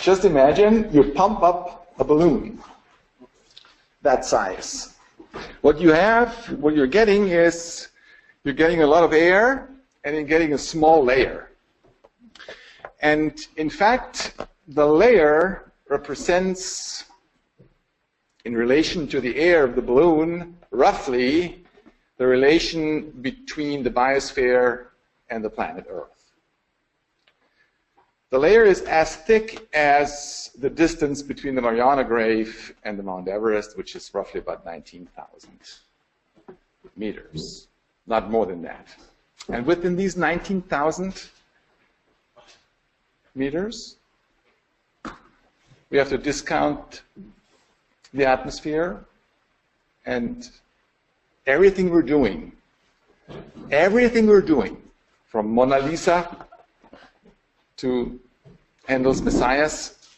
Just imagine you pump up a balloon that size. What you're getting is, you're getting a lot of air and you're getting a small layer. And in fact, the layer represents, in relation to the air of the balloon, roughly the relation between the biosphere and the planet Earth. The layer is as thick as the distance between the Mariana Grave and the Mount Everest, which is roughly about 19,000 meters, not more than that. And within these 19,000 meters, we have to discount the atmosphere, and everything we're doing, from Mona Lisa to Handel's Messias,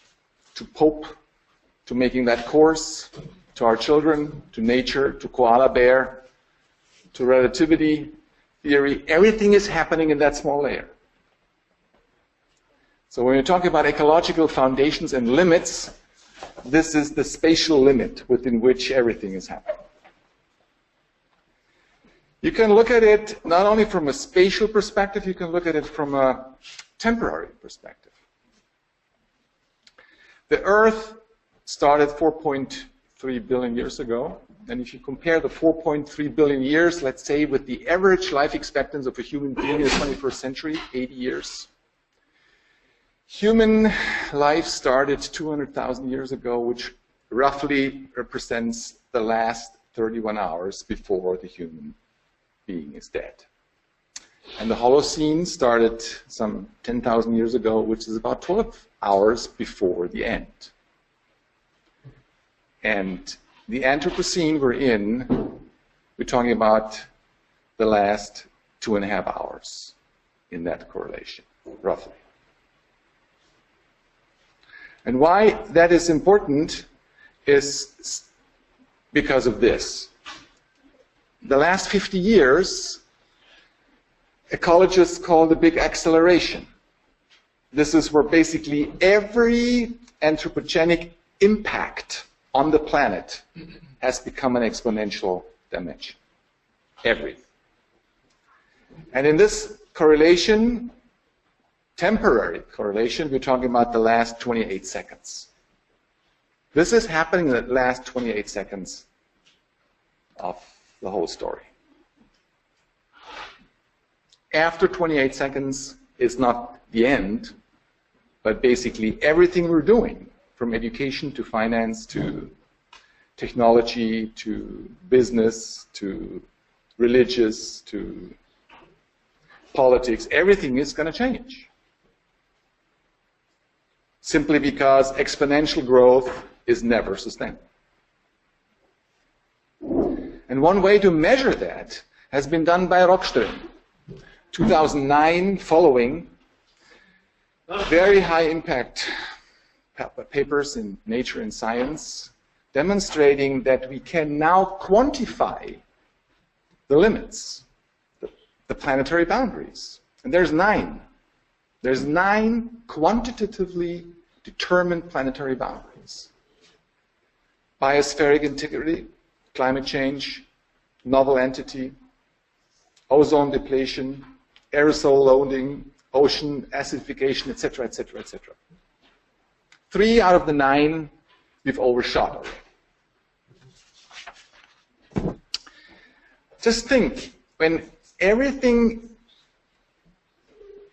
to Pope, to making that course, to our children, to nature, to koala bear, to relativity theory, everything is happening in that small layer. So when you're talking about ecological foundations and limits, this is the spatial limit within which everything is happening. You can look at it not only from a spatial perspective, you can look at it from a temporary perspective. The Earth started 4.3 billion years ago, and if you compare the 4.3 billion years, let's say, with the average life expectancy of a human being in the 21st century, 80 years, human life started 200,000 years ago, which roughly represents the last 31 hours before the human being is dead. And the Holocene started some 10,000 years ago, which is about 12 hours before the end. And the Anthropocene we're in, we're talking about the last 2.5 hours in that correlation, roughly. And why that is important is because of this. The last 50 years, ecologists call the big acceleration. This is where basically every anthropogenic impact on the planet has become an exponential dimension. Everything. And in this correlation, temporary correlation, we're talking about the last 28 seconds. This is happening in the last 28 seconds of the whole story. After 28 seconds is not the end, but basically everything we're doing, from education to finance to technology to business to religious to politics, everything is going to change. Simply because exponential growth is never sustainable. And one way to measure that has been done by Rockström. 2009, following very high impact papers in Nature and Science, demonstrating that we can now quantify the limits, the planetary boundaries. And there's 9. There's 9 quantitatively determined planetary boundaries. Biospheric integrity, climate change, novel entity, ozone depletion, aerosol loading, ocean acidification, etc., etc., etc. 3 out of the 9 we've overshot already. Just think, when everything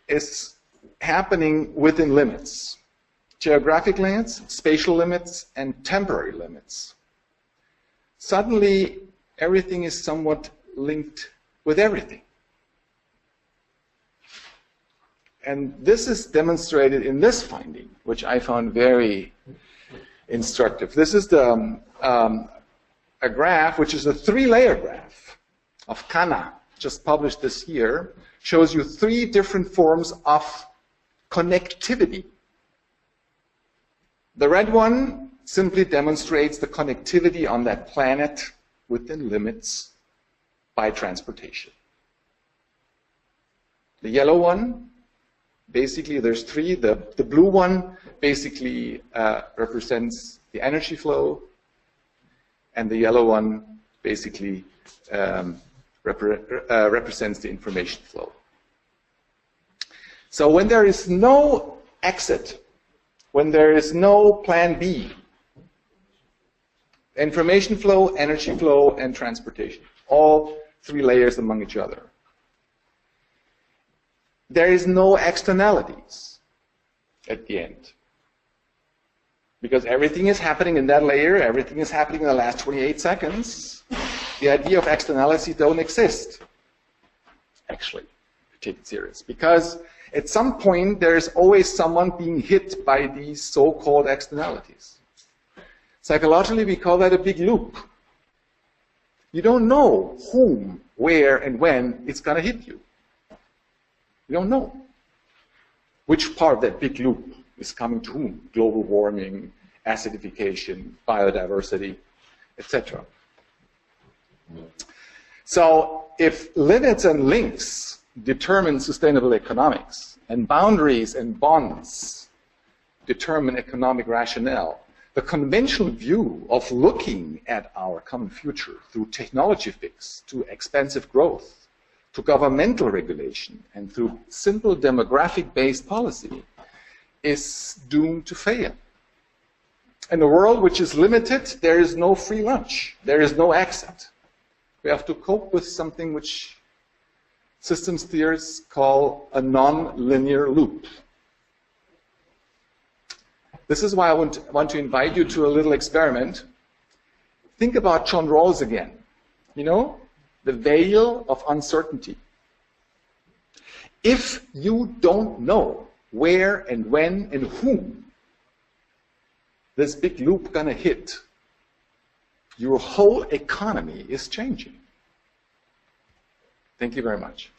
is happening within limits, geographic limits, spatial limits, and temporary limits, suddenly everything is somewhat linked with everything. And this is demonstrated in this finding, which I found very instructive. This is a graph, which is a 3-layer graph of Kana, just published this year, shows you 3 different forms of connectivity. The red one simply demonstrates the connectivity on that planet within limits by transportation. The yellow one Basically, there's three. The blue one basically represents the energy flow, and the yellow one basically represents the information flow. So when there is no exit, when there is no plan B, information flow, energy flow, and transportation, all three layers among each other. There is no externalities at the end. Because everything is happening in that layer, everything is happening in the last 28 seconds. The idea of externalities don't exist, actually, if you take it serious. Because at some point, there's always someone being hit by these so-called externalities. Psychologically, we call that a big loop. You don't know whom, where, and when it's going to hit you. You don't know which part of that big loop is coming to whom. Global warming, acidification, biodiversity, etc. So if limits and links determine sustainable economics, and boundaries and bonds determine economic rationale, the conventional view of looking at our common future through technology fix, to expensive growth, to governmental regulation, and through simple demographic-based policy is doomed to fail. In a world which is limited, there is no free lunch. There is no exit. We have to cope with something which systems theorists call a non-linear loop. This is why I want to invite you to a little experiment. Think about John Rawls again. You know, the veil of uncertainty. If you don't know where and when and whom this big loop gonna hit, your whole economy is changing. Thank you very much.